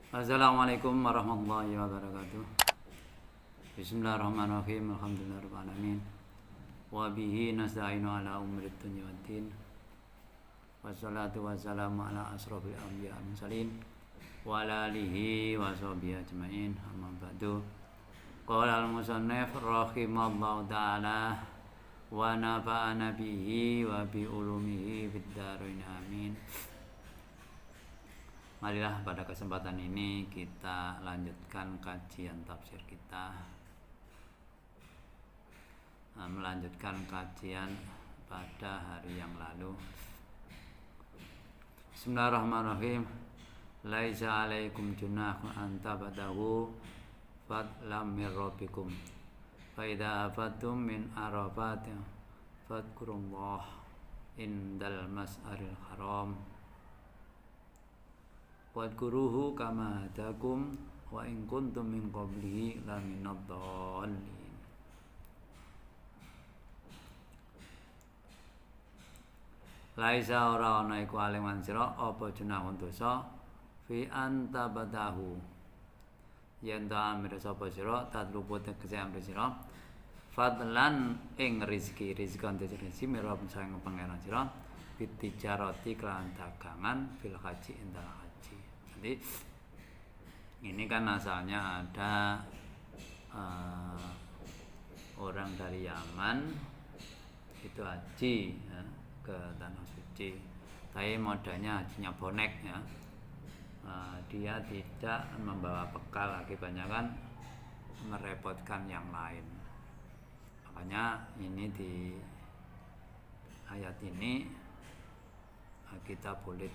Assalamualaikum warahmatullahi wabarakatuh. Bismillahirrahmanirrahim. Alhamdulillahirabbil alamin. Wa bihi nasta'inu ala umuri dunya waddin. Wassalatu wassalamu ala asrofil anbiya wal mursalin wa ala alihi wa sahbihi ajmain. Amma ba'du. Qala al-musannif rahimallahu ta'ala wa nafa'ana bihi wa bi ulumihi fid dharain amin. Marilah pada kesempatan ini kita lanjutkan kajian tafsir kita, melanjutkan kajian pada hari yang lalu. Bismillahirrahmanirrahim. Laisa alaikum junahun an tabadahu fadlam min rabbikum fa idza afattum min arafatin fadhkurullah indal mas'aril haram wadkuruhu kama hadakum wa in kuntum min qablihi laminad dhalin. Laisa ora ana iku aling sira apa junahun dosa fi anta badahu yen ta amir sapa sira tatlubu tegese amir sira fadlan ing rezeki rezeki mirab sang pangeran sira bitijarati kelan dagangan fil haji indal haji. Jadi ini kan asalnya ada orang dari Yaman itu haji ya, ke tanah suci, tapi modalnya hajinya bonek ya. Dia tidak membawa bekal, akibatnya kan merepotkan yang lain. Makanya ini di ayat ini kita boleh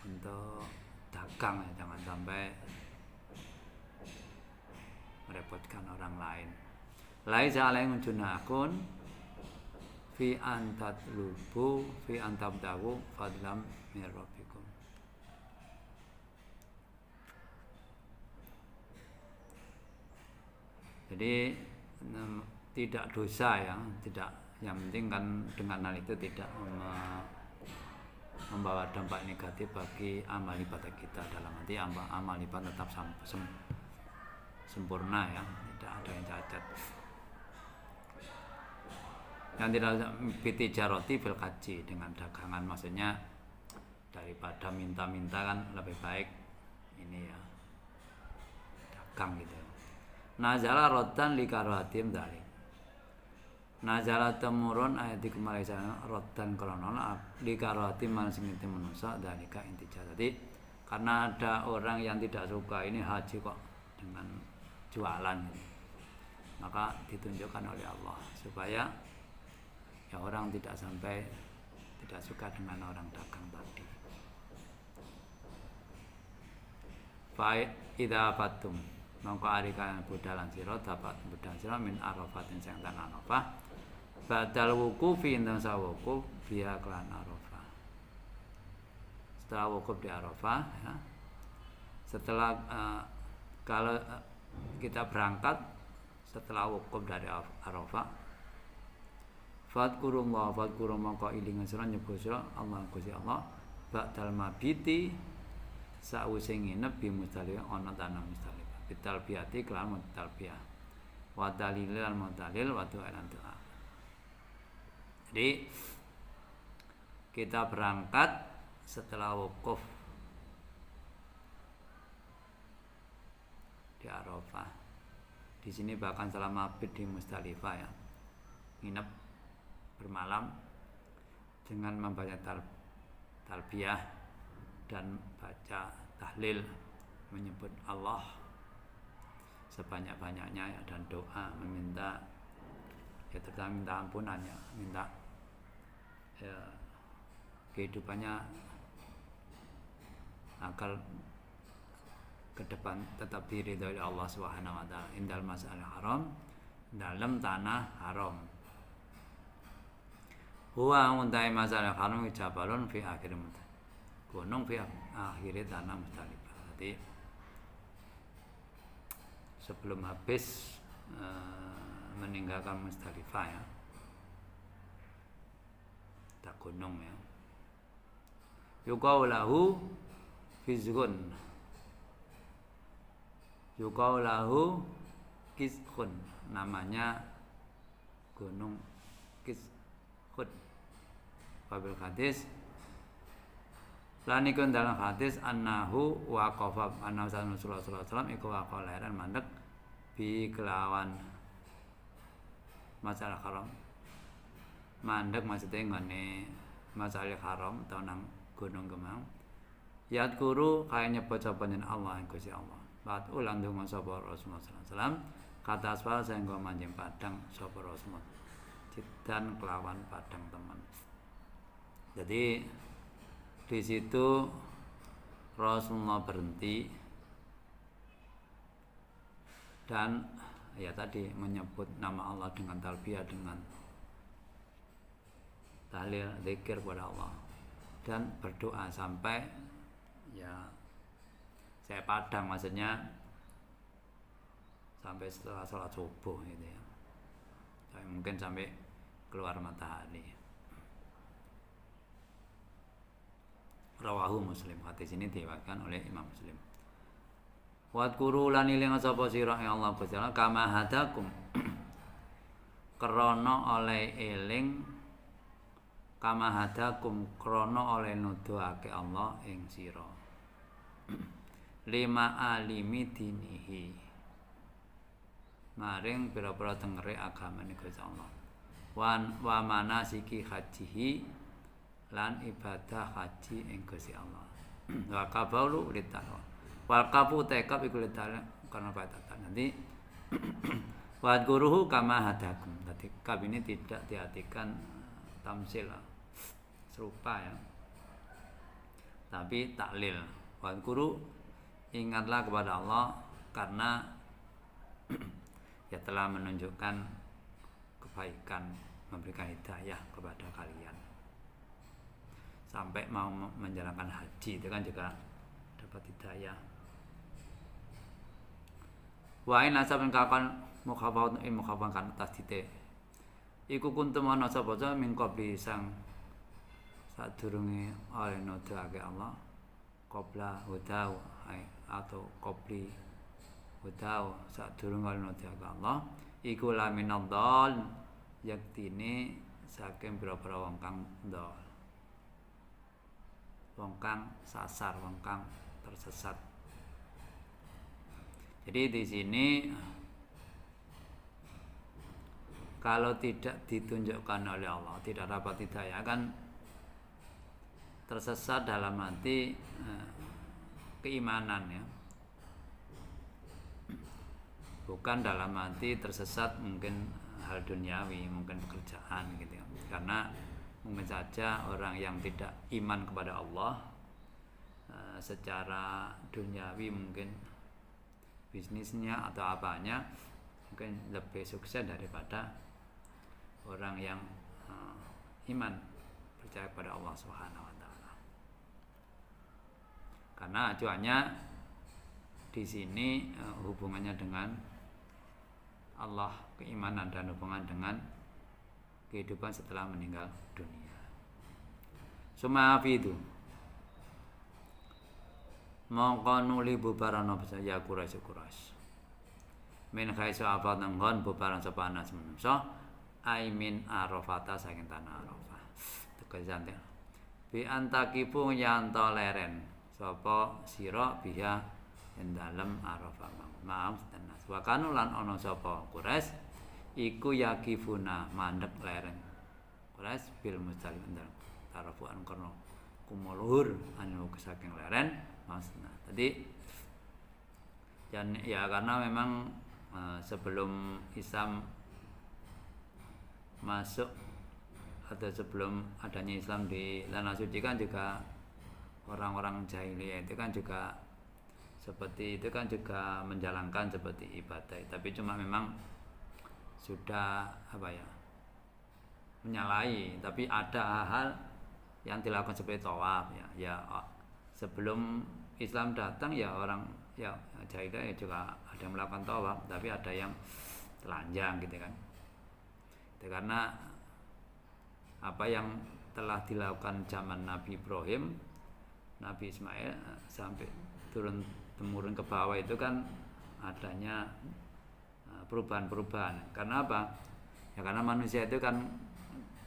untuk dagang ya, jangan sampai merepotkan orang lain. Laisa alaihim junahun fi antatlubu fi antabdahu fadlam min rabbikum. Jadi tidak dosa ya, tidak, yang penting kan dengan hal itu tidak membawa dampak negatif bagi amal ibadah kita, dalam arti amal ibadah tetap sempurna ya, tidak ada yang cacat. Yang tidak bitijarati fil haji, dengan dagangan, maksudnya daripada minta-minta kan lebih baik ini ya dagang gitu. Nazala raddan li karahatim dzalik. Nazala temurun ayat di kemarin rodan kronon di karoti man sing ngerti manusa dalika intija. Jadi karena ada orang yang tidak suka ini haji kok dengan jualan, maka ditunjukkan oleh Allah supaya ya orang tidak sampai tidak suka dengan orang dagang tadi. Fa idza fatum mongko ari kan budalan sira dapat budalan sira min arafatin sing tanah Arafah badal wukufi indang sawukuf biya klan Arafah. Setelah wukuf di Arafah ya, setelah kalau kita berangkat setelah wukuf dari Arafah, fadkurullah mongko ilingan sira nyebut sira Allah Gusti Allah ba'dal mabiti sawise nginep bi Muzdalifah ana tanah Muzdalifah bitalbiyati klan talbiyah wa dalilil mudalil wa tu'alan tu'a. Jadi kita berangkat setelah wukuf di Arafah. Di sini bahkan selama mabit di Muzdalifah ya, nginep bermalam dengan membaca talbiyah dan baca tahlil, menyebut Allah sebanyak-banyaknya ya, dan doa meminta ya, terutama minta ampunan ya, minta ya, kehidupannya agar ke depan tetap diridhoi oleh Allah Subhanahu wa taala indal mas'al haram, dalam tanah haram. Huwa untai mas'al haram jabalun fi akhir gunung fi akhir tanah Muzdalifah. Jadi sebelum habis meninggalkan Muzdalifah ya, tak gunung ya. Yuqaulahu fizgun Yuqau lahu Kiskhun, namanya gunung Kiskhun. Wabil hadis lan iku dalam hadis annahu waqafa anna Rasulullah sallallahu alaihi wasallam iku waqafa lahiran mandek bi kelawan masalah haram. Mandek maksudnya ngene masalah haram tau nang gunung Kemang. Yat guru kaya nyebut sapa Allah ing Gusti Allah. Bat ulang donga sapa Rasulullah sallallahu alaihi wasallam kata asfal sehingga manjing padang sapa Rasulullah. Jidan kelawan padang teman. Jadi di situ Rasulullah berhenti dan ya tadi menyebut nama Allah dengan talbiyah, dengan tahlil, zikir kepada Allah dan berdoa sampai ya saya padang, maksudnya sampai setelah sholat subuh gitu ya, mungkin sampai keluar matahari. Rawahu Muslim, hadis ini diriwayatkan oleh Imam Muslim. Wadkuru lan iling sapa sira ya Allah Gusti Allah kama hadakum krana oleh eling kama hadakum krana oleh nuduhake Allah ing sira lima alimi dinihi maring pira-pira tengere agamane Gusti Allah wa manasiki hajihi lan ibadah haji ing Gusti Allah wa qabaulu litaqwa wal qafu tekap iku litaqwa karena baitatan nanti wa guruhu kama hadakum. Tadi kab ini tidak diartikan tamsil serupa ya, tapi taklil. Wa guru ingatlah kepada Allah karena ya telah menunjukkan kebaikan, memberikan hidayah kepada kalian sampai mau menjalankan haji, itu kan juga dapat hidayah. Wa in asabun kakan mukhafafatun in mukhafafatun tasdite iku kuntum ana sapa min qabli sang sadurunge oleh nuduhake Allah qabla hudau atau qabli hudau sadurunge oleh nuduhake Allah iku laminadhal yaktine saking pira-pira wong kang ndol, wong kang sasar, wong kang tersesat. Jadi di sini kalau tidak ditunjukkan oleh Allah, tidak dapat hidayah, kan tersesat dalam arti keimanan ya, bukan dalam arti tersesat mungkin hal duniawi, mungkin pekerjaan gitu ya. Karena mungkin saja orang yang tidak iman kepada Allah secara duniawi mungkin bisnisnya atau apanya mungkin lebih sukses daripada orang yang iman, percaya kepada Allah Subhanahu wa taala. Karena acuannya di sini hubungannya dengan Allah, keimanan dan hubungan dengan kehidupan setelah meninggal dunia. Sumafi itu mongko nuli bubarana ya Quraisy min khaisu afat nanggon bubaran sapa anas menungso ai min arafata saking tanah Arafah tegese bi antakipu yanto leren sapa sira biha ing dalem Arafah maaf tenas wa kanu lan ana sapa Quraisy iku yakifuna mandek leren Quraisy bil Muzdalifah ndal tarafuan karena kumuluhur anu saking leren maksudnya. Tadi ya karena memang sebelum Islam masuk atau sebelum adanya Islam di tanah suci kan juga orang-orang jahiliyah itu kan juga seperti itu kan juga menjalankan seperti ibadah, tapi cuma memang sudah apa ya menyalahi, tapi ada hal-hal yang dilakukan seperti tawaf ya sebelum Islam datang ya orang ya jahiliyah ya juga ada yang melakukan tawaf, tapi ada yang telanjang gitu kan. Itu karena apa yang telah dilakukan zaman Nabi Ibrahim, Nabi Ismail sampai turun temurun ke bawah itu kan adanya perubahan-perubahan. Karena apa? Ya karena manusia itu kan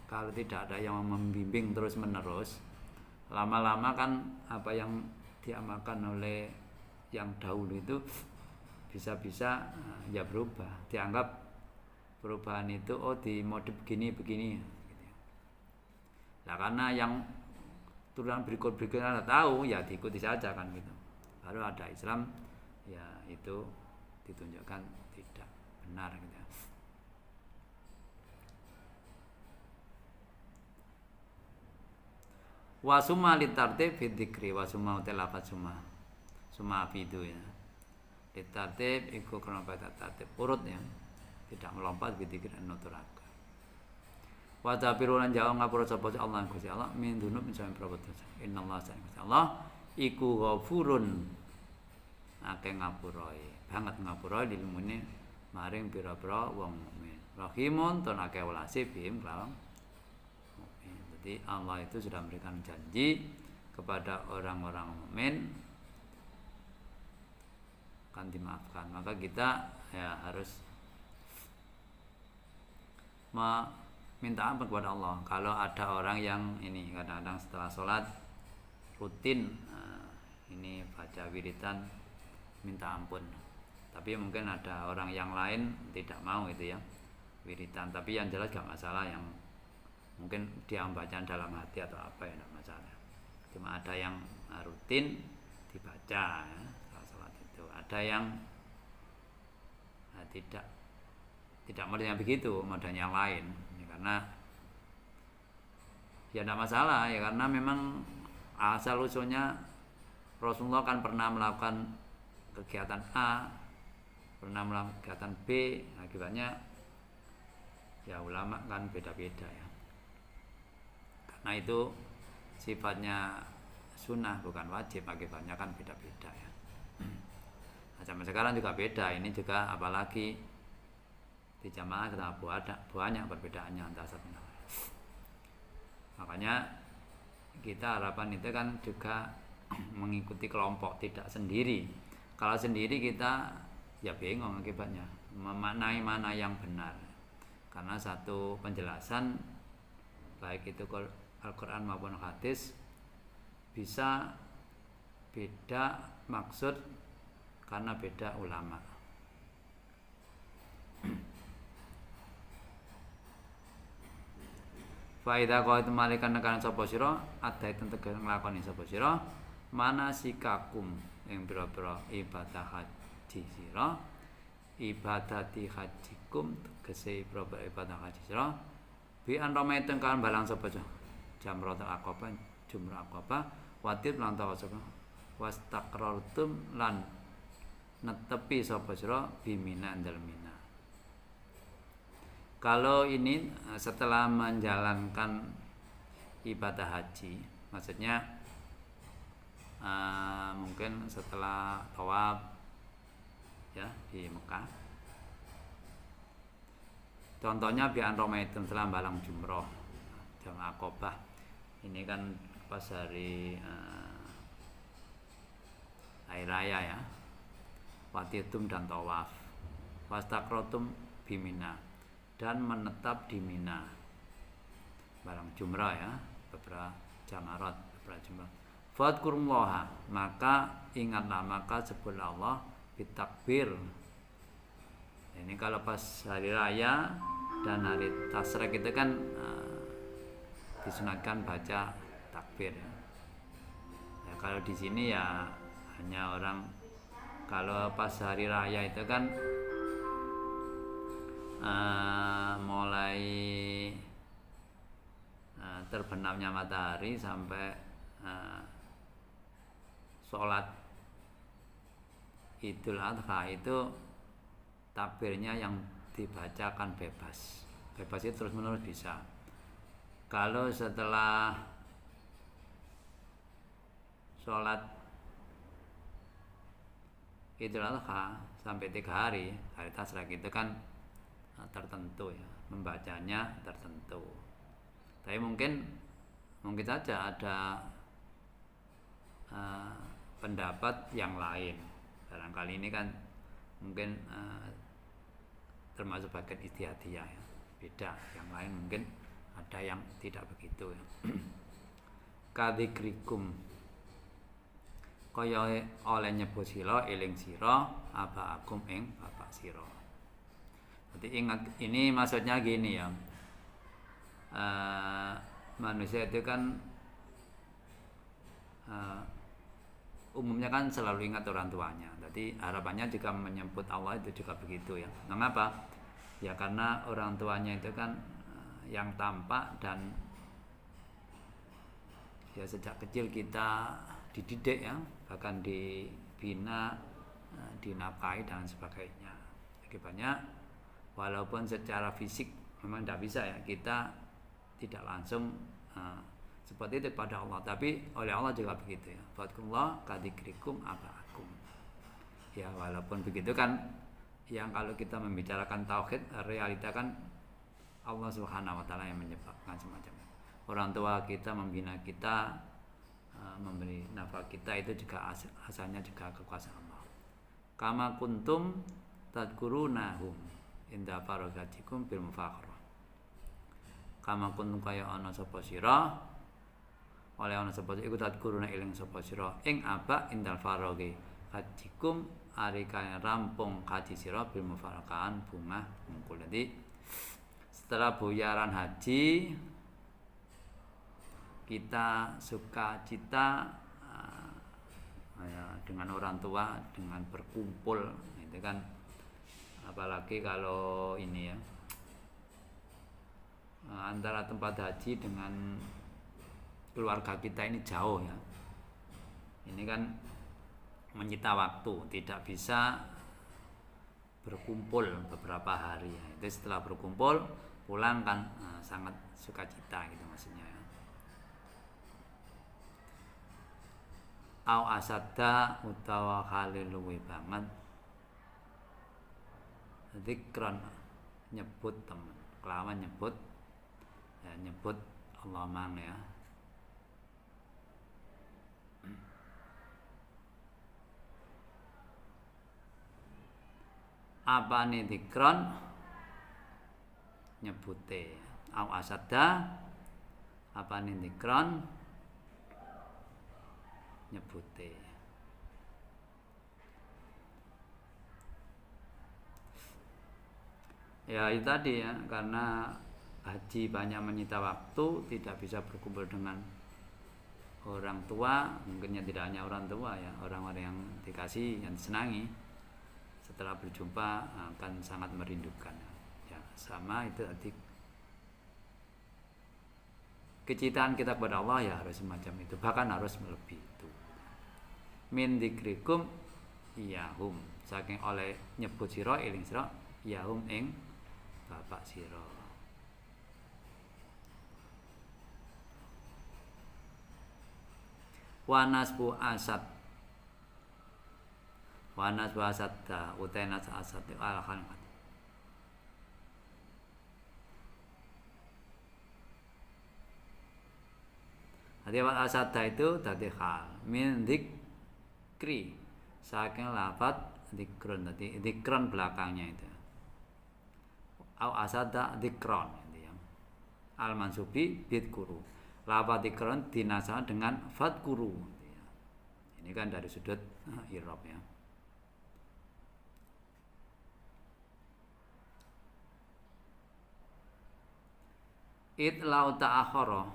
kalau tidak ada yang membimbing terus menerus, lama-lama kan apa yang diamalkan oleh yang dahulu itu bisa-bisa ya berubah. Dianggap perubahan itu dimodif begini gitu. Nah karena yang turunan berikutnya tahu ya diikuti saja kan gitu. Baru ada Islam ya itu ditunjukkan tidak benar gitu. Wasuma litartib fidzikri wasuma utelafat suma fidu ya. Litartib iku krana tertib urut ya. Tidak melompat fidzikri nuturaken. Wa tabiru lan jauh ngapura sapa Allah Gusti Allah min dunub sampe perbuatan. Innallaha Gusti Allah iku ghafurun akeh ngapurai. Banget ngapurai ilmune maring pira-pira wong mukmin. Rahimun ton akeh welase bihim kelawan. Jadi Allah itu sudah memberikan janji kepada orang-orang mukmin akan dimaafkan. Maka kita ya harus minta ampun kepada Allah. Kalau ada orang yang ini kadang-kadang setelah sholat rutin ini baca wiridan minta ampun. Tapi mungkin ada orang yang lain tidak mau itu ya wiridan. Tapi yang jelas gak masalah, yang mungkin dia membaca dalam hati atau apa ya tidak masalah. Cuma ada yang rutin dibaca ya, setelah sholat itu. Ada yang tidak model yang begitu, model yang lain. Ya, karena ya tidak masalah ya, karena memang asal usulnya Rasulullah kan pernah melakukan kegiatan A, pernah melakukan kegiatan B, akibatnya ya ulama kan beda-beda ya. Karena itu sifatnya sunnah bukan wajib, akibatnya kan beda-beda ya. Nah, zaman sekarang juga beda, ini juga apalagi di jamaah kita banyak perbedaannya antara satu dan lain. Makanya kita harapan itu kan juga mengikuti kelompok, tidak sendiri. Kalau sendiri kita ya bingung akibatnya memaknai mana yang benar, karena satu penjelasan baik itu Al-Quran maupun hadis bisa beda maksud karena beda ulama. Faida kau itu malikan nekan sapa sira adai tegese nglakoni sapa sira manasikakum ing pira-pira ibadah haji sira ibadati hajikum tegese pira-pira ibadah haji sira bi an ramaiten kan balang sapa jamratul aqabah jumrah aqabah watib lan tawa sapa wastaqrartum lan netepi sapa sira bimina ndal mina. Kalau ini setelah menjalankan ibadah haji, maksudnya mungkin setelah tawaf ya di Mekah. Contohnya bi an ramaiten setelah balang jumrah jumrah aqabah. Ini kan pas hari raya ya. Watitum dan tawaf. Wastaqratum bimina dan menetap di Mina. Barang jumrah ya, beberapa jamarat, beberapa jumrah. Fadkurullaha, maka ingatlah, maka sebutlah Allah bitakbir. Ini kalau pas hari raya dan hari tasyrik itu kan disunatkan baca takbir ya. Ya, kalau di sini ya hanya orang kalau pas hari raya itu kan mulai terbenamnya matahari sampai sholat Idul Adha itu takbirnya yang dibacakan bebas itu terus menerus bisa. Kalau setelah sholat Idul Adha sampai 3 hari tasyrik itu kan tertentu ya, membacanya tertentu. Tapi mungkin saja ada pendapat yang lain. Barangkali ini kan mungkin termasuk bagian istihadiyah ya. Beda, yang lain mungkin ada yang tidak begitu ya. Kadzikrikum kaya oleh nyebut sira eling sira abaakum ing bapak sira. Jadi ingat, ini maksudnya gini ya, manusia itu kan umumnya kan selalu ingat orang tuanya. Jadi harapannya juga menyebut Allah itu juga begitu ya. Mengapa? Ya karena orang tuanya itu kan yang tampak dan ya sejak kecil kita dididik ya, bahkan dibina, dinafkahi dan sebagainya. Akibatnya walaupun secara fisik memang tidak bisa ya, kita tidak langsung seperti itu pada Allah, tapi oleh Allah juga begitu ya. Fadkullah kadzikrikum abaakum. Ya walaupun begitu kan, yang kalau kita membicarakan tauhid, realita kan Allah Subhanahu wa taala yang menyebabkan semacam itu. Orang tua kita membina kita, memberi nafkah kita, itu juga asalnya juga kekuasaan Allah. Kama kuntum tadkurunahum inda faragatikum bil mufakharah. Kama kuntum kaya ana sapa sira, oleh ana sapa iku tadkuruna eling sapa sira ing aba indal faraghi hajikum ari kaya rampung haji sira bil mufarakaan bunga mungkul. Jadi setelah buyaran haji kita sukacita dengan orang tua, dengan berkumpul itu kan, apalagi kalau ini ya, antara tempat haji dengan keluarga kita ini jauh ya, ini kan menyita waktu, tidak bisa berkumpul beberapa hari ya. Itu setelah berkumpul pulang kan sangat sukacita gitu maksudnya ya. Au asadda utawa khalil luwe banget zikran, nyebut teman kelawan nyebut ya, nyebut Allah mang ya. Apa nih zikran nyebute, au asadda apa nih zikran nyebute. Ya itu tadi ya, karena haji banyak menyita waktu, tidak bisa berkumpul dengan orang tua, mungkinnya tidak hanya orang tua ya, orang-orang yang dikasih, yang disenangi, setelah berjumpa akan sangat merindukan ya. Sama itu tadi, kecintaan kita kepada Allah ya harus semacam itu, bahkan harus melebihi itu. Min dzikrikum iyahum, saking oleh nyebut sira eling sira iyahum ing bapak sira. Wa nasbu asad, wa nasbu asadda utai nas asad al khalqat. Jadi wal asadda itu dadi hal min dzikri, saking lafaz dzikrun, tadi dzikron belakangnya itu. Au asadda dzikron gitu ya. Al mansubi bidkuru. Lafaz dzikron dinasab dengan fadkuru gitu ya. Ini kan dari sudut i'rab ya. Itlau ta'akhara,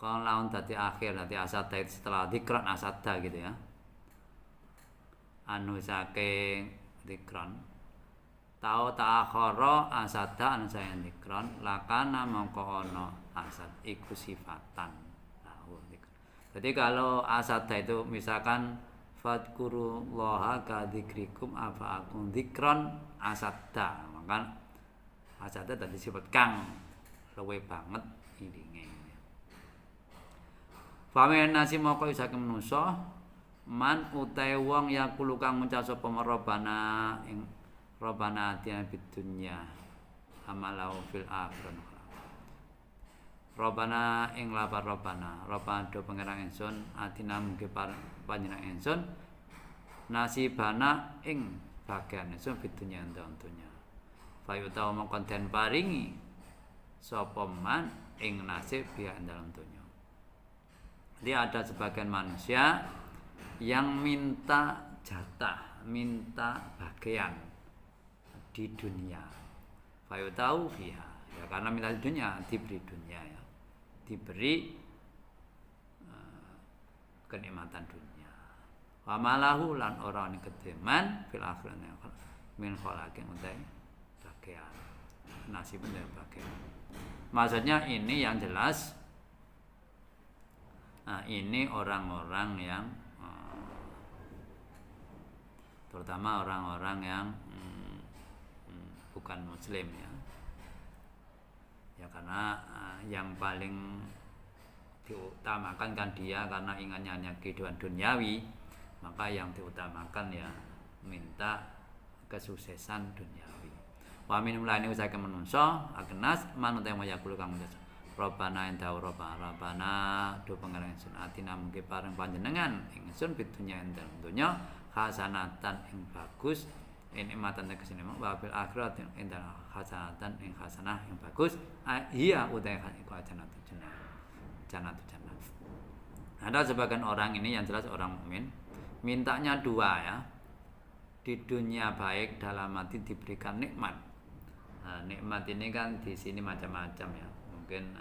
kalau laun tadi akhir, nanti asadda itu setelah dzikran asadda gitu ya. Anu saking dzikran tau ta'akhara asadda anu saking dzikran lakana mongko ana asad iku sifatan. Jadi kalau asadda itu misalkan fadkurullaha ka dzikrikum afa akum dzikran asadda, maka asadda tadi sifat kang luwe banget ilinge. Famen nasi moko saking manusa man utahe wong yakulu kang ngucap sapa robana ing robana atina bidunya amalau fil akhirah. Robana ing lapar robana do pangeran ingsun atina mugi panjenengan ingsun nasibana ing bagian ingsun bidunya ing dalam dunya fa utawa mongkon den paringi sapa man ing nasib biya ing dalam dunya. Jadi ada sebagian manusia yang minta jatah, minta bagian di dunia. Fayu tahu fiha, ya karena minta di dunia, diberi dunia ya, diberi kenikmatan dunia. Wa malahu lan ora ning kedeman fil akhirat min khalakin utai bagian. Nasib dan bagian. Maksudnya ini yang jelas. Nah, ini orang-orang yang terutama orang-orang yang bukan muslim ya. Ya karena yang paling diutamakan kan dia karena ingatnya hanya kehidupan duniawi, maka yang diutamakan ya minta kesuksesan duniawi. Wa minum lain usaha menungso agenas manut yang mayakul kang Rabbana entau Rabbana do pangeran ingsun atina mugi pareng panjenengan ingsun pitunya ing dalem donya hasanatan ing bagus nikmatan tegese nikmat wa fil akhirat ing hasanatan ing hasanah ing bagus iya utai iku janatu jannah. Ada sebagian orang ini yang jelas orang mukmin mintanya dua ya. Di dunia baik dalam arti diberikan nikmat. Nah, nikmat ini kan di sini macam-macam ya. Mungkin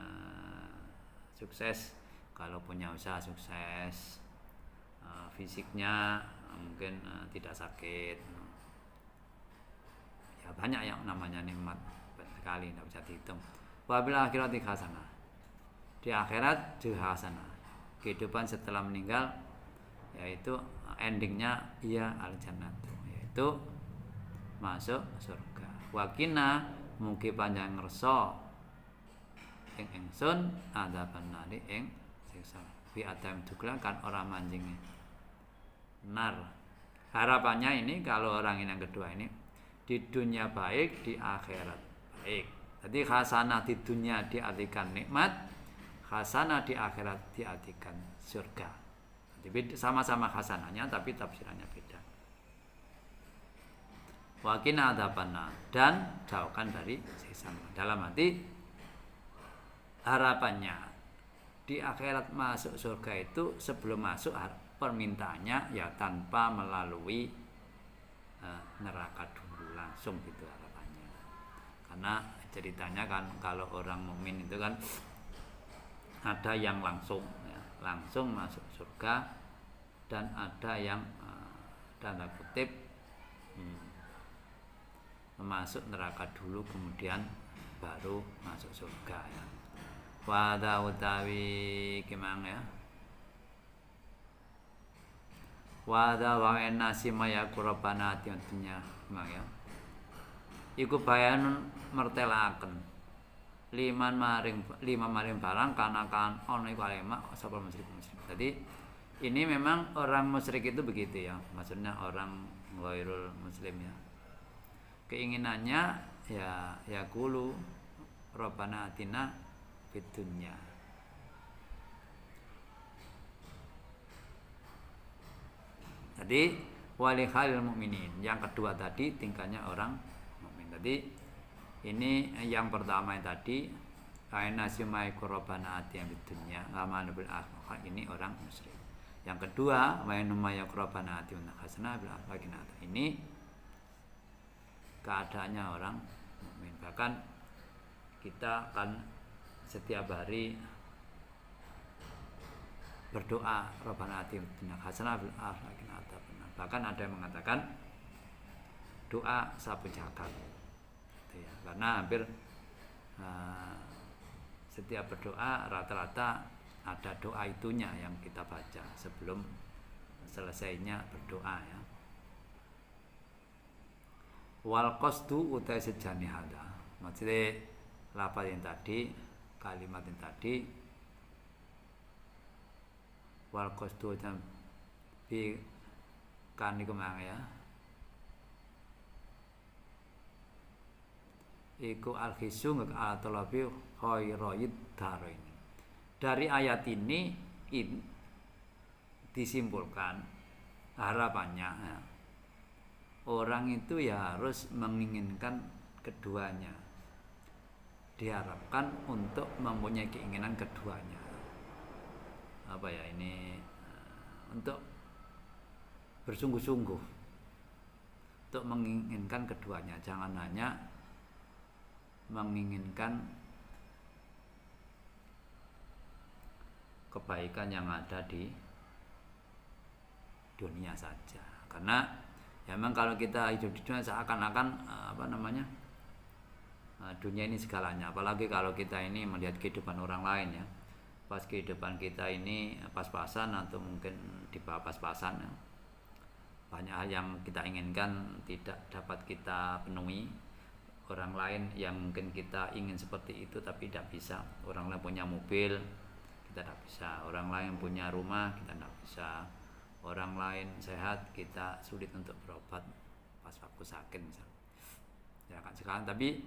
sukses kalau punya usaha sukses, fisiknya mungkin tidak sakit, ya banyak yang namanya nikmat sekali tidak bisa dihitung. Wabil akhirat hasanah, di akhirat juga hasanah, kehidupan setelah meninggal yaitu endingnya ia al jannah, yaitu masuk surga. Wakina mungkin panjang ngerso ing ingsun adaban nari ing siksa fi adam duklan kan orang mancing nar. Harapannya ini kalau orang ini yang kedua ini di dunia baik, di akhirat baik. Jadi hasanah di dunia diartikan nikmat, hasanah di akhirat diartikan surga. Jadi sama-sama hasanahnya tapi tafsirannya beda. Wakina adaban dan jauhkan dari siksa. Dalam arti harapannya di akhirat masuk surga itu sebelum masuk permintaannya ya tanpa melalui neraka dulu langsung gitu harapannya. Karena ceritanya kan kalau orang mukmin itu kan ada yang langsung ya, langsung masuk surga dan ada yang tanda kutip masuk neraka dulu kemudian baru masuk surga ya. Wada utawi kimang ya. Wada wa nasi maya kurabana atinya kimang ya. Iku bayanun mertelaken lima maring barang kana kan ono iku alema sapa musyrik. Jadi ini memang orang musyrik itu begitu ya. Maksudnya orang ghairul muslim ya. Keinginannya ya kulu Rabbana atina fitunya. Jadi wali khalil mukminin. Yang kedua tadi tingkahnya orang mukmin. Tadi ini yang pertama yang tadi aina simai korobana ati yang fitunya ngamal bil akhir ini orang musyrik. Yang kedua wa numaya korobana ati wa hasanah bil akhir ini keadaannya orang mukmin. Bahkan kita kan setiap hari berdoa Rabbana atina hasanah fil akhirati wa qina adzabannar. Bahkan ada yang mengatakan doa sapu jagat gitu ya. Karena hampir setiap berdoa rata-rata ada doa itunya yang kita baca sebelum selesainya berdoa ya. Wal qasdu utai sejani hada. Maksudnya lafaz yang tadi kalimat yang tadi wal qasdu jam bi kan iku mang ya iku al khisu ngak atalabi khairoid darain. Dari ayat ini disimpulkan harapannya ya, orang itu ya harus menginginkan keduanya. Diharapkan untuk mempunyai keinginan keduanya. Apa ya ini untuk bersungguh-sungguh untuk menginginkan keduanya. Jangan hanya menginginkan kebaikan yang ada di dunia saja. Karena ya memang kalau kita hidup di dunia seakan-akan dunia ini segalanya. Apalagi kalau kita ini melihat kehidupan orang lain ya. Pas kehidupan kita ini pas-pasan atau mungkin di bawah pas-pasan ya. Banyak hal yang kita inginkan tidak dapat kita penuhi. Orang lain yang mungkin kita ingin seperti itu tapi tidak bisa. Orang lain punya mobil, kita tidak bisa. Orang lain punya rumah, kita tidak bisa. Orang lain sehat, kita sulit untuk berobat pas waktu sakit misalnya. Ya kan sekarang, tapi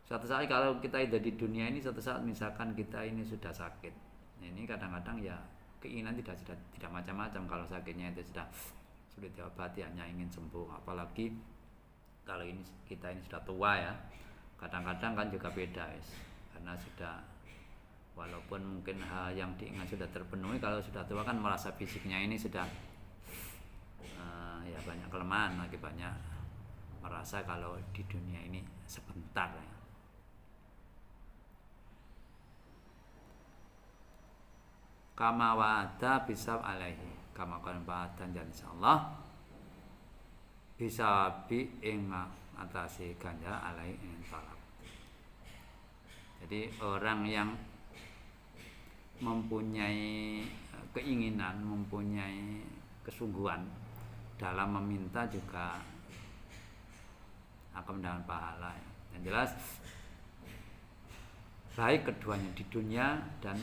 suatu saat kalau kita ada di dunia ini, suatu saat misalkan kita ini sudah sakit, ini kadang-kadang ya keinginan tidak macam-macam. Kalau sakitnya itu sudah sulit diobati, hanya ingin sembuh. Apalagi kalau ini kita ini sudah tua ya, kadang-kadang kan juga beda karena sudah, walaupun mungkin hal yang diingat sudah terpenuhi, kalau sudah tua kan merasa fisiknya ini sudah ya banyak kelemahan, lagi banyak merasa kalau di dunia ini sebentar ya. Kama wa'ada bisab alaihi, kama kan wa'adan dan insyaallah bisa bi ing atasi ganjar alaihi ing talak. Jadi orang yang mempunyai keinginan, mempunyai kesungguhan dalam meminta juga akan mendapat pahala. Yang jelas baik keduanya di dunia dan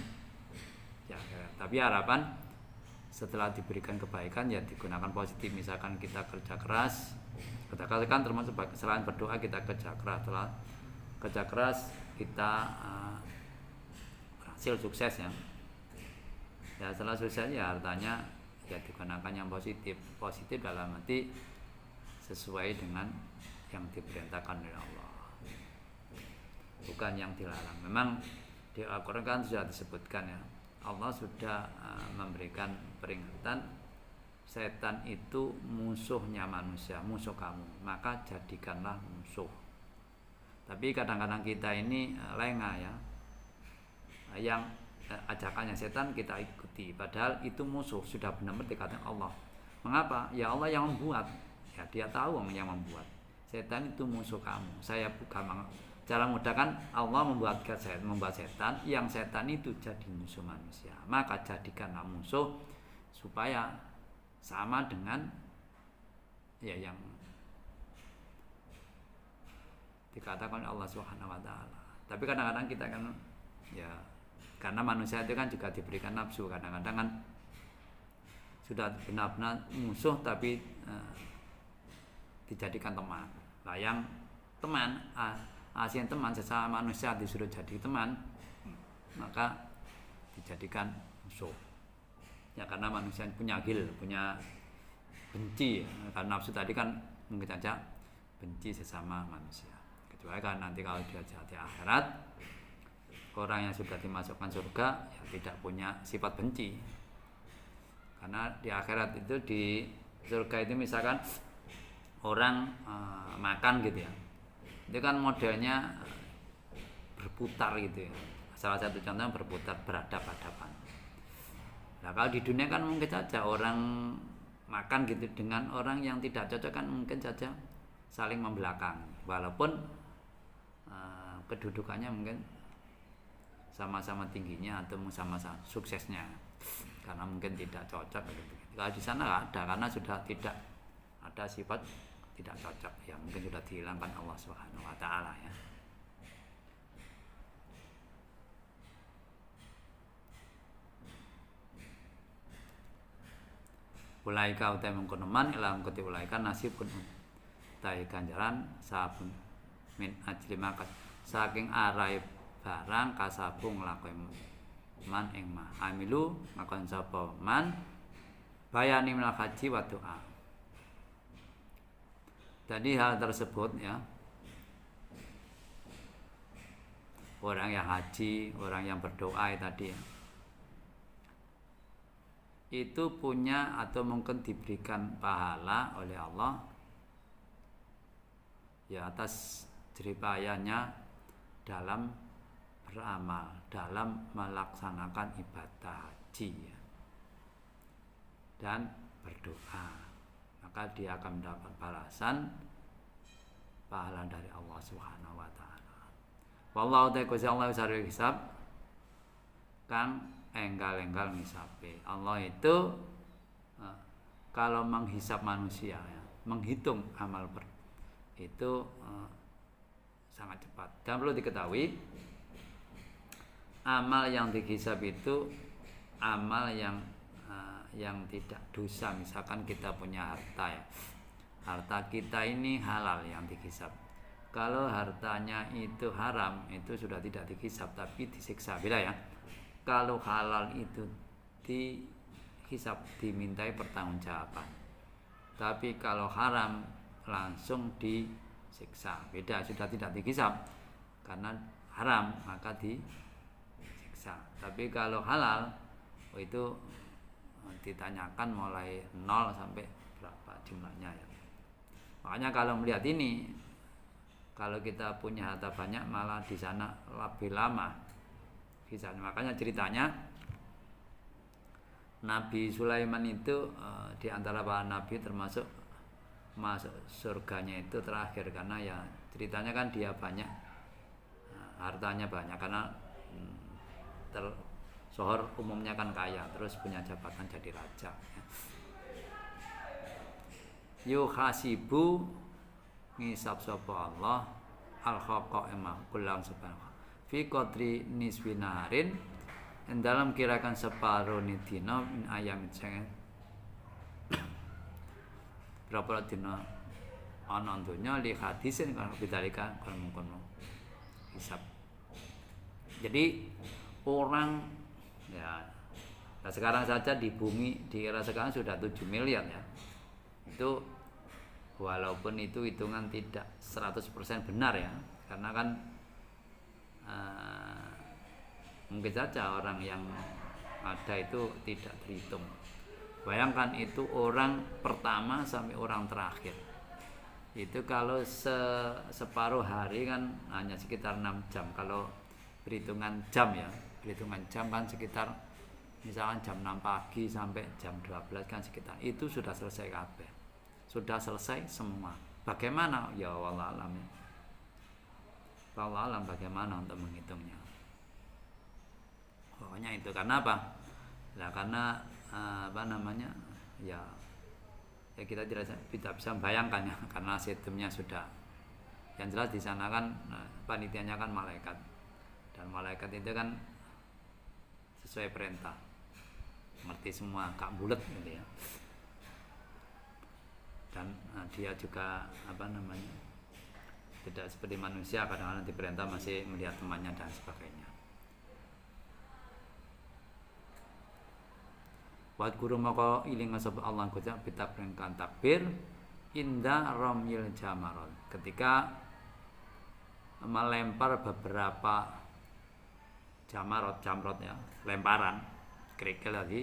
ya, tapi harapan setelah diberikan kebaikan ya digunakan positif. Misalkan kita kerja keras kan termasuk selain berdoa kita kerja keras. Setelah kerja keras kita berhasil sukses ya. Ya setelah sukses ya artinya ya digunakan yang positif dalam arti sesuai dengan yang diperintahkan oleh Allah, bukan yang dilarang. Memang di Al-Quran kan sudah disebutkan ya, Allah sudah memberikan peringatan, setan itu musuhnya manusia, musuh kamu, maka jadikanlah musuh. Tapi kadang-kadang kita ini lengah ya, yang ajakannya setan kita ikuti, padahal itu musuh, sudah benar-benar dikatakan Allah. Mengapa? Ya Allah yang membuat, ya dia tahu yang membuat. Setan itu musuh kamu. Saya bukan, cara mudah kan Allah membuat setan, yang setan itu jadi musuh manusia, maka jadikanlah musuh supaya sama dengan ya yang dikatakan Allah Subhanahu wa taala. Tapi kadang-kadang kita kan ya, karena manusia itu kan juga diberikan nafsu, kadang-kadang kan sudah benar-benar musuh tapi dijadikan teman. Lah yang teman, asing teman, sesama manusia disuruh jadi teman, maka dijadikan musuh. Ya karena manusia punya gil, punya benci. Karena nafsu tadi kan mungkin saja benci sesama manusia. Kecuali kan nanti kalau dia di akhirat, orang yang sudah dimasukkan surga ya tidak punya sifat benci. Karena di akhirat itu, di surga itu misalkan orang makan gitu ya, itu kan modelnya berputar gitu ya. Salah satu contohnya berputar, berhadap-hadapan. Nah kalau di dunia kan mungkin saja orang makan gitu dengan orang yang tidak cocok kan mungkin saja saling membelakang, walaupun kedudukannya mungkin sama-sama tingginya atau sama-sama suksesnya, karena mungkin tidak cocok gitu. Kalau di sana nggak ada, karena sudah tidak ada sifat tidak cocok yang mungkin sudah dihilangkan Allah Subhanahu wa taala ya. Ulaika utai mengkono man ila mengkoti ulaika nasibun utai ganjaran sabun min ajli makat saking arai barang kasabung nglakuin man ing ma amilu ngakon sapa man bayani minal haji wa doa. Jadi hal tersebut ya, orang yang haji, orang yang berdoa tadi ya, itu punya atau mungkin diberikan pahala oleh Allah ya atas jeripayanya dalam beramal, dalam melaksanakan ibadah haji ya, dan berdoa, maka dia akan mendapat balasan pahala dari Allah Subhanahu wa taala. Wallahu ta'ala Gusti Allah sareng hisab kang enggal-enggal ngisape. Allah itu kalau menghisap manusia ya, menghitung amal itu sangat cepat. Dan perlu diketahui amal yang dihisap itu amal yang tidak dosa. Misalkan kita punya harta ya, harta kita ini halal yang dihisap. Kalau hartanya itu haram, itu sudah tidak dihisap tapi disiksa. Beda ya. Kalau halal itu dihisap, dimintai pertanggungjawaban. Tapi kalau haram langsung disiksa. Beda, sudah tidak dihisap karena haram maka disiksa. Tapi kalau halal itu ditanyakan mulai 0 sampai berapa jumlahnya ya. Makanya kalau melihat ini, kalau kita punya harta banyak malah di sana lebih lama kisahnya. Makanya ceritanya Nabi Sulaiman itu di antara para nabi termasuk masuk surganya itu terakhir, karena ya ceritanya kan dia banyak hartanya banyak karena Sohor umumnya kan kaya, terus punya jabatan jadi raja. Yuhasibu ngisab sapa Allah al-haqa emma kulang subhanahu fi qadri niswi naharin dalam kirakan separuh dina min ayam sing berapa dina ana donya li hadisin kan bidalika kan mungkin hisab. Jadi orang ya, nah sekarang saja di bumi di era sekarang sudah 7 miliar ya. Itu walaupun itu hitungan tidak 100% benar ya, karena kan mungkin saja orang yang ada itu tidak terhitung. Bayangkan itu orang pertama sampai orang terakhir. Itu kalau separuh hari kan hanya sekitar 6 jam. Kalau perhitungan jam ya, perhitungan jam kan sekitar misalkan jam 6 pagi sampai jam 12 kan sekitar itu sudah selesai kabeh. Sudah selesai semua. Bagaimana? Ya wallah alam. Wallah alam bagaimana untuk menghitungnya. Pokoknya itu karena apa? Nah, karena ya kita tidak bisa membayangkan ya, karena sistemnya sudah yang jelas di sana kan panitianya kan malaikat, dan malaikat itu kan sesuai perintah, ngerti semua, gak bulet gitu ya. Dan dia juga tidak seperti manusia, kadang-kadang diperintah masih melihat temannya dan sebagainya. Wa guru maka iling sapa Allah Gusti pitakringkan takbir inda ramyil jamarot, ketika melempar beberapa jamrot ya, lemparan kerikil tadi.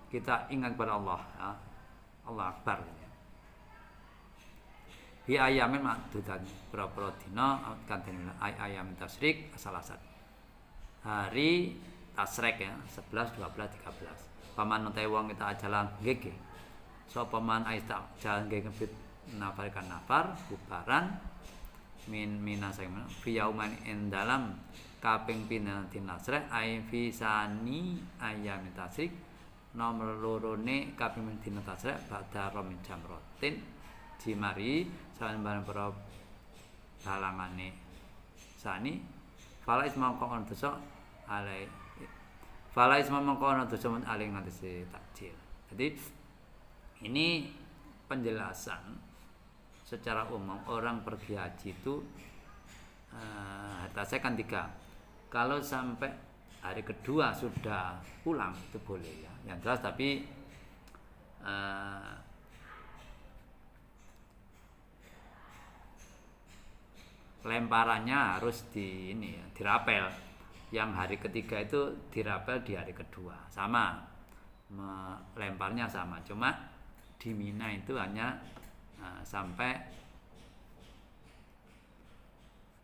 Kita ingat pada Allah ya. Allah Akbar ya. Bi ayamin makdudan berapa dina kanten ayam tasyrik salasat. Hari tasrek ya 11 12 13. Paman utahe wong kita ajalan nggih. Sapa man aista jalan nggih ngebit nafarikan nafar bubaran minasing fi yauman ing dalam kaping pindhah dinasrek ai fi sani ayam tasrik nomor lorone kaping dina tasrek badha rom jamrotin jimari sawen bareng para halangane sani fala isma kon dosa alai fala isma kon dosa men alai ngatese takjil. Jadi ini penjelasan secara umum orang pergi haji itu harta saya kan 3. Kalau sampai hari kedua sudah pulang itu boleh ya, yang jelas. Tapi lemparannya harus dirapel. Yang hari ketiga itu dirapel di hari kedua. Sama. Melemparnya sama. Cuma di Mina itu hanya sampai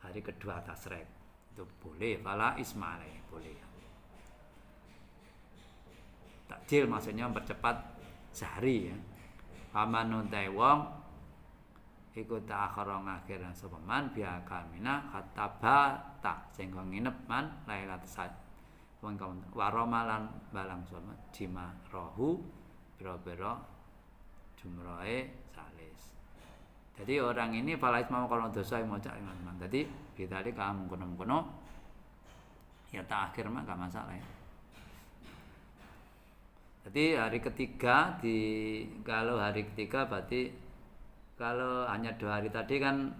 hari kedua tasrek. Itu boleh, fala ismail boleh. Takjil maksudnya mempercepat sehari ya. Pamanun wong iku ta'akhara ngakhiran sapa man biaka mina khatabata sing nginep man lailat sad wong waramalan balang sama jima rohu biro-biro jumrohe salis. Jadi orang ini falais mau kalau dosa yang maca iman. Jadi kita di kamu kono ya tak akhir mah gak masalah ya. Jadi hari ketiga kalau hari ketiga berarti kalau hanya 2 hari tadi kan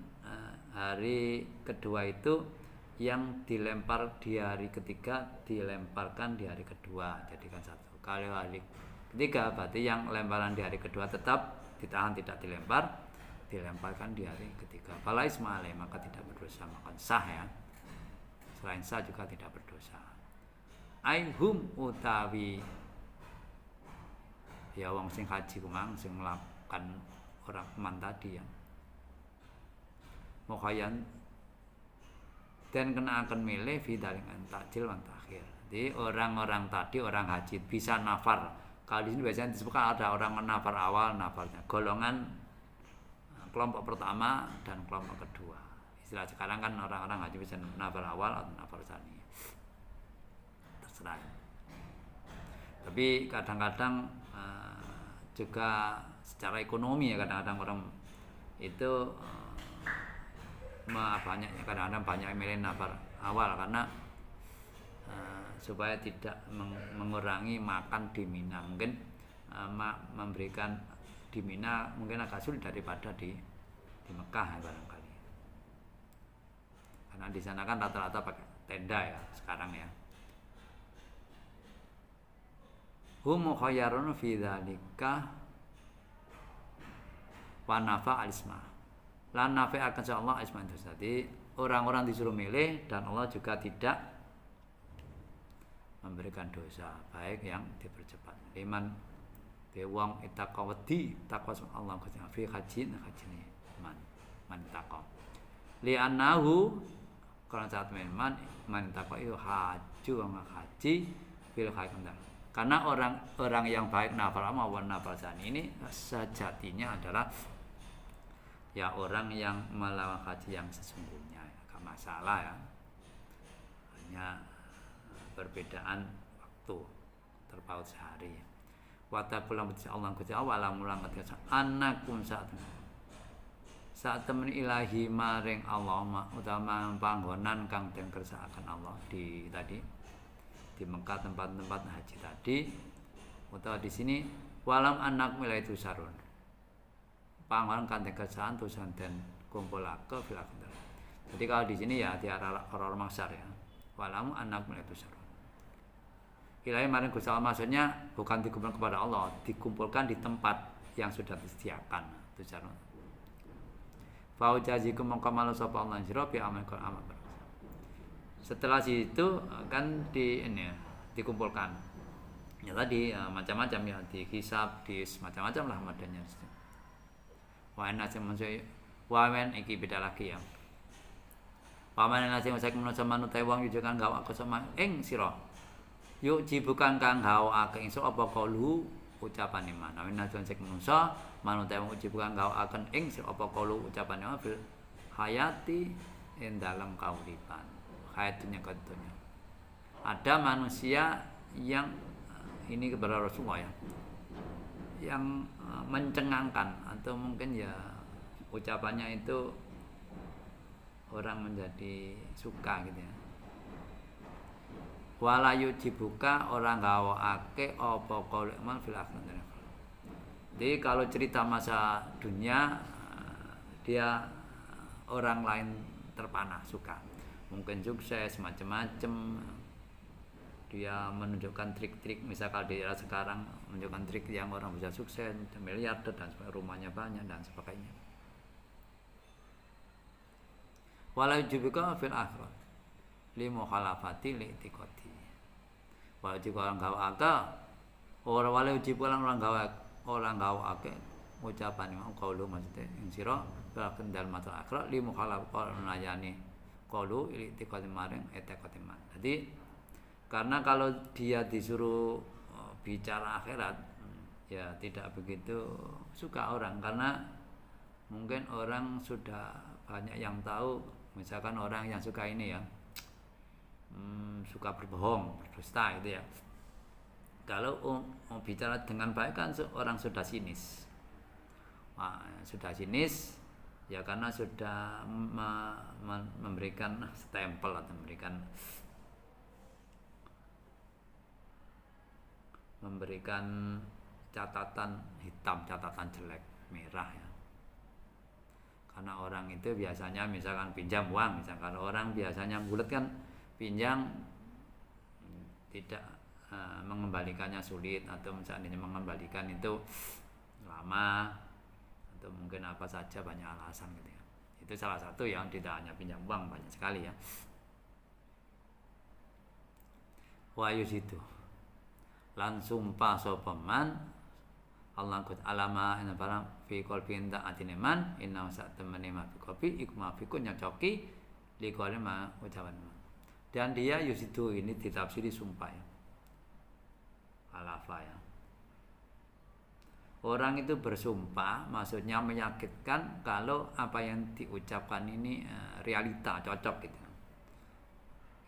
hari kedua itu yang dilempar di hari ketiga dilemparkan di hari kedua jadikan satu. Kalau hari ketiga berarti yang lemparan di hari kedua tetap ditahan tidak dilemparkan di hari ketiga. Fala ismail maka tidak berdosa, maka sah ya. Selain sah juga tidak berdosa. Aihum utawi ya wong sing haji kumang sing melakukan orang man tadi ya mukhayan dan kena akan milih fidaling takjil wan takhir. Jadi orang-orang tadi orang haji bisa nafar. Kalau di sini biasanya disebutkan ada orang nafar awal, nafarnya golongan kelompok pertama dan kelompok kedua. Istilah sekarang kan orang-orang haji bisa nafar awal atau nafar tsani. Terserah. Tapi kadang-kadang juga secara ekonomi ya kadang-kadang orang itu kadang-kadang banyak milih nafar awal karena supaya tidak mengurangi makan di Mina. Mungkin memberikan di Mina mungkin agak sulit daripada di Mekah ya barangkali. Karena di sana kan rata-rata pakai tenda ya sekarang ya. Hum khayyarun fi dzalika wa nafa alisma. Lan nafi akan insyaallah isma itu. Jadi orang-orang disuruh milih dan Allah juga tidak memberikan dosa baik yang dipercepat. Liman wong itaqawati taqwa Allah fi hajin hajine man taqwa. Li annahu karena saat man taqwa itu haji haji fil haqqan. Karena orang yang baik nafal maupun nafal tsani ini sejatinya adalah ya orang yang melakukan haji yang sesungguhnya, gak masalah ya. Hanya perbedaan waktu terpaut sehari. Wa taqulam bi Allah Gusti Allah mulang ketika anakum saat temen ilahi maring Allah utama panggonan kang den kersakaken Allah di Mekah tempat-tempat haji tadi atau di sini walam anak milai itu sarun panggonan kan kesan tusan dan kumpulake fil akhir. Jadi kalau di sini ya di arah koror maksar ya walam anak milai itu sarun ilahi maring Gusti Allah maksudnya bukan dikumpulkan kepada Allah, dikumpulkan di tempat yang sudah disediakan itu sarun. Fa ujazikum mongko malu sapa Allah sira bi amal. Setelah itu kan dikumpulkan ya tadi macam-macam ya dihisab di macam-macam lah madanya. Waen asing maksud waen iki beda lagi ya. Paman asing maksud menungso manut wong yo kan gawa aku sama ing sira. Yuk jibukan kang gawa ake ingsun apa kalu ucapan iman. Waen asing menungso manut wong jibukan gawa aken ing sira apa kalu ucapan iman fil hayati ing dalam kauripan. Hayatnya keduanya. Ada manusia yang ini kepada Rasulullah ya, yang mencengangkan atau mungkin ya ucapannya itu orang menjadi suka gitu ya. Walayu dibuka orang gawaake apa qaul iman fil akhirah. Jadi kalau cerita masa dunia dia orang lain terpana suka. Mungkin sukses macam-macam dia menunjukkan trik-trik misalkan di era sekarang menunjukkan trik yang orang bisa sukses miliarder dan rumahnya banyak dan sebagainya. wala yujibika fil akhirat li mukhalafati li i'tiqadi. Wajib orang gawake ora wala wajib orang gawake ucapan imam qaulu maksudnya ing sira kendal matul akhirah li mukhalafati nayani qaulu li i'tiqadi maring i'tiqadi man. Jadi karena kalau dia disuruh bicara akhirat ya tidak begitu suka orang, karena mungkin orang sudah banyak yang tahu. Misalkan orang yang suka ini ya suka berbohong, berdusta gitu ya. Kalau mau bicara dengan baik kan orang sudah sinis. Nah, sudah sinis ya karena sudah memberikan stempel atau memberikan catatan hitam, catatan jelek, merah ya. Karena orang itu biasanya misalkan pinjam uang, misalkan orang biasanya bulat kan pinjam tidak mengembalikannya sulit, atau misalnya mengembalikan itu lama, atau mungkin apa saja, banyak alasan gitu ya. Itu salah satu yang tidak hanya pinjam uang, banyak sekali ya. Wayus itu lan sumpah sapa man Allah qad alama ina barang fi qalbi inda atine man inna sak temene ma fi qalbi iku ma fi kun nyocoki li qale ma ucapan. Dan dia yusidu ini ditafsiri sumpah ya. Alafa ya. Orang itu bersumpah maksudnya meyakinkan kalau apa yang diucapkan ini realita, cocok gitu.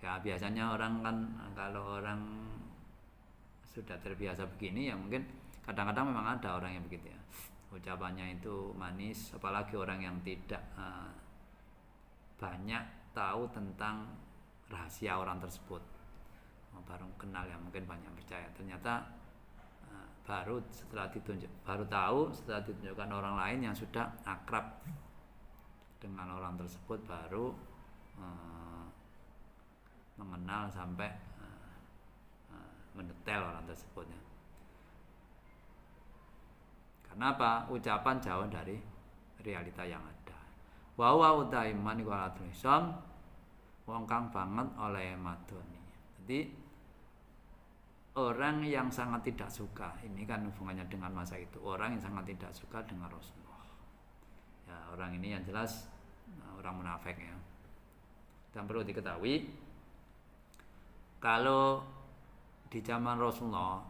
Ya biasanya orang kan kalau orang sudah terbiasa begini ya mungkin kadang-kadang memang ada orang yang begitu ya, ucapannya itu manis, apalagi orang yang tidak banyak tahu tentang rahasia orang tersebut, baru kenal ya mungkin banyak percaya, ternyata baru tahu setelah ditunjukkan orang lain yang sudah akrab dengan orang tersebut, baru mengenal sampai mendetail orang tersebutnya. Karena apa? Ucapan jauh dari realita yang ada. Wa wa utai man iku alatul isam wong kang banget oleh madoni. Jadi orang yang sangat tidak suka, ini kan hubungannya dengan masa itu, orang yang sangat tidak suka dengan Rasulullah. Ya, orang ini yang jelas orang munafik ya. Dan perlu diketahui kalau di zaman Rasulullah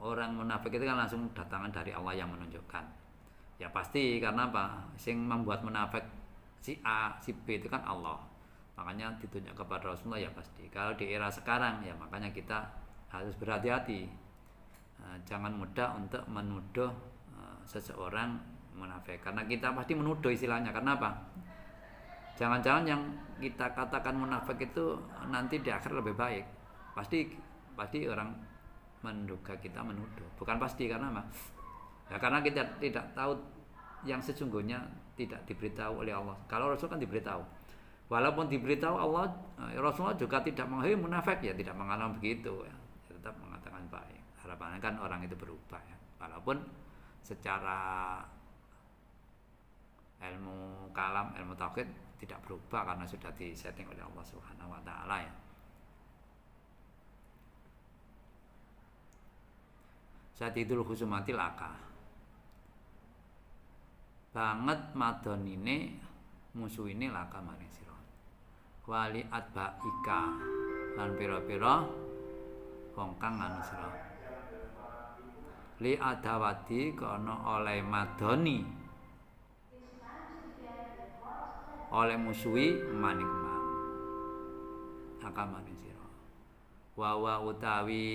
orang munafik itu kan langsung datangan dari Allah yang menunjukkan. Ya pasti, karena apa? Sing membuat munafik si A, si B itu kan Allah. Makanya ditunjuk kepada Rasulullah ya pasti. Kalau di era sekarang ya makanya kita harus berhati-hati. Jangan mudah untuk menuduh seseorang munafik, karena kita pasti menuduh istilahnya. Karena apa? Jangan-jangan yang kita katakan munafik itu nanti di akhir lebih baik. Pasti orang menduga kita menuduh, bukan pasti, karena apa? Ya karena kita tidak tahu yang sesungguhnya, tidak diberitahu oleh Allah. Kalau Rasul kan diberitahu, walaupun diberitahu Allah, Rasulullah juga tidak mengetahui munafik ya, tidak mengatakan begitu ya, tetap mengatakan baik. Harapannya kan orang itu berubah ya, walaupun secara ilmu kalam, ilmu tauhid tidak berubah karena sudah disetting oleh Allah Subhanahu wa taala ya. Sadidul khusumati laka banget madonine musuh ini laka maring sira wali atbaika lan pira-pira wong kang anu sira li adawati kono oleh madoni oleh musuhi manik mang laka maring sira wa utawi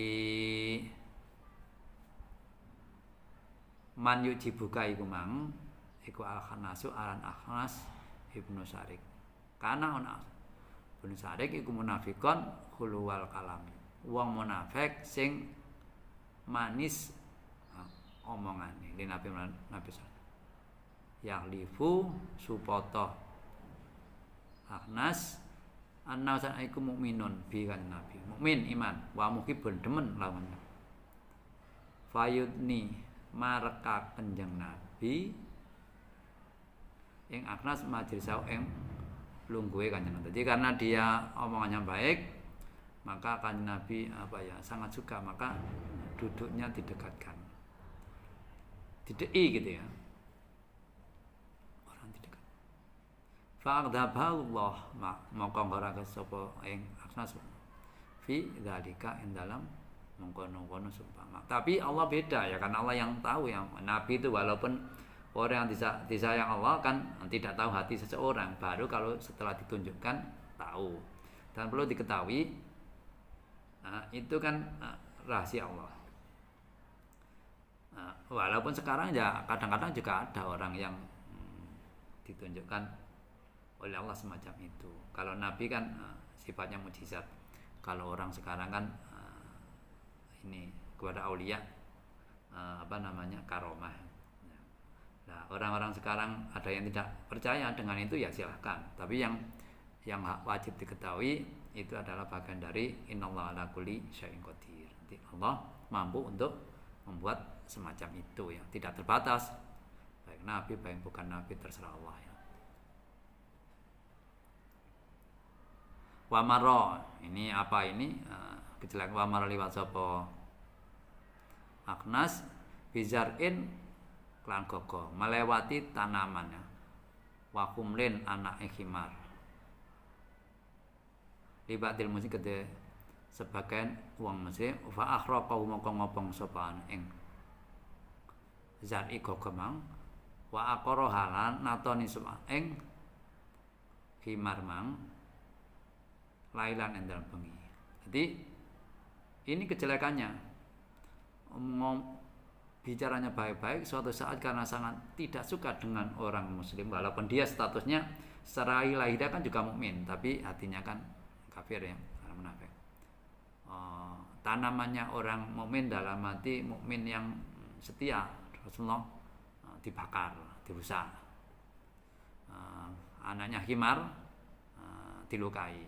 man yujibuka iku mang iku al-Khanasu aran Akhnas Ibnu Syarik. Kana ana Ibnu Syarik iku munafikon khuluwal kalam. Wong munafik sing manis omongane li Nabi yahlifu supoto Akhnas annasan iku mukminun bi kan Nabi. Mukmin iman wa muhibbun demen lawan. Fayudni mareka kenjeng Nabi ing Akhnas majlisau ing lungguhe Kanjeng Nabi. Jadi karena dia omongannya baik, maka Kanjeng Nabi sangat suka, maka duduknya didekatkan. Didei gitu ya. Orang didekat. Fa'adhaballah maka ngorake sapa ing Akhnas fi dzalika ing dalam mengkono-kono sumpama. Tapi Allah beda ya, karena Allah yang tahu. Yang Nabi itu walaupun orang yang disayang Allah kan tidak tahu hati seseorang, baru kalau setelah ditunjukkan tahu. Dan perlu diketahui itu kan rahasia Allah. Walaupun sekarang ya kadang-kadang juga ada orang yang ditunjukkan oleh Allah semacam itu. Kalau Nabi kan sifatnya mukjizat. Kalau orang sekarang kan ini kepada aulia karomah. Nah, orang-orang sekarang ada yang tidak percaya dengan itu ya silahkan. Tapi yang wajib diketahui itu adalah bagian dari innallaha ala kulli syai'in qadir. Allah mampu untuk membuat semacam itu ya, tidak terbatas. Baik nabi, baik bukan nabi, terserah Allah ya. Wamaro, ini apa ini? Kejelekan wamaro liwat sapa Akhnas bizarin klan gogo melewati tanaman ya. Wa kumlin anak himar. Libatil musik gede sebagian uang musik fa akhraqahu mongko ngobong sapa ing zat iku gemang wa aqara halan natoni sapa ing himar mang lailan endal bengi. Jadi ini kejelekannya. Bicaranya baik-baik, suatu saat karena sangat tidak suka dengan orang muslim, walaupun dia statusnya secara lahiriah kan juga mukmin, tapi hatinya kan kafir ya, karena munafik. Tanamannya orang mukmin dalam hati mukmin yang setia Rasulullah dibakar, dirusak. Anaknya himar dilukai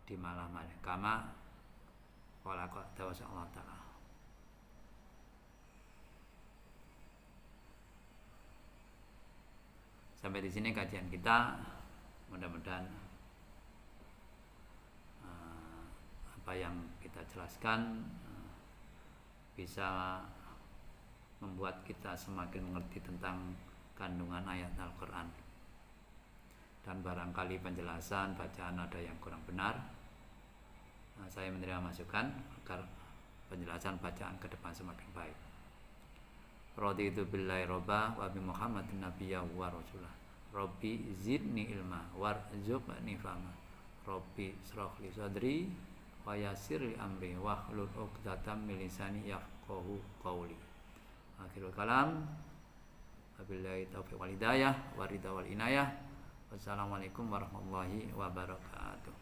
di malam hari. Kama qala Allah Ta'ala. Sampai di sini kajian kita. Mudah-mudahan apa yang kita jelaskan bisa membuat kita semakin mengerti tentang kandungan ayat Al-Quran. Dan barangkali penjelasan bacaan ada yang kurang benar, saya menerima masukan agar penjelasan bacaan ke depan semakin baik. Raditu billahi robba wa bi Muhammadin nabiyya wa rasulah. Rabbi zidni ilma warzuqni fahma. Rabbi shrah li sadri wa yassir li amri wahlul 'uqdatam min lisani yafqahu qawli. Akhirul kalam. Wabillahi taufiq wal hidayah wa ridha wal inayah. Wassalamualaikum warahmatullahi wabarakatuh.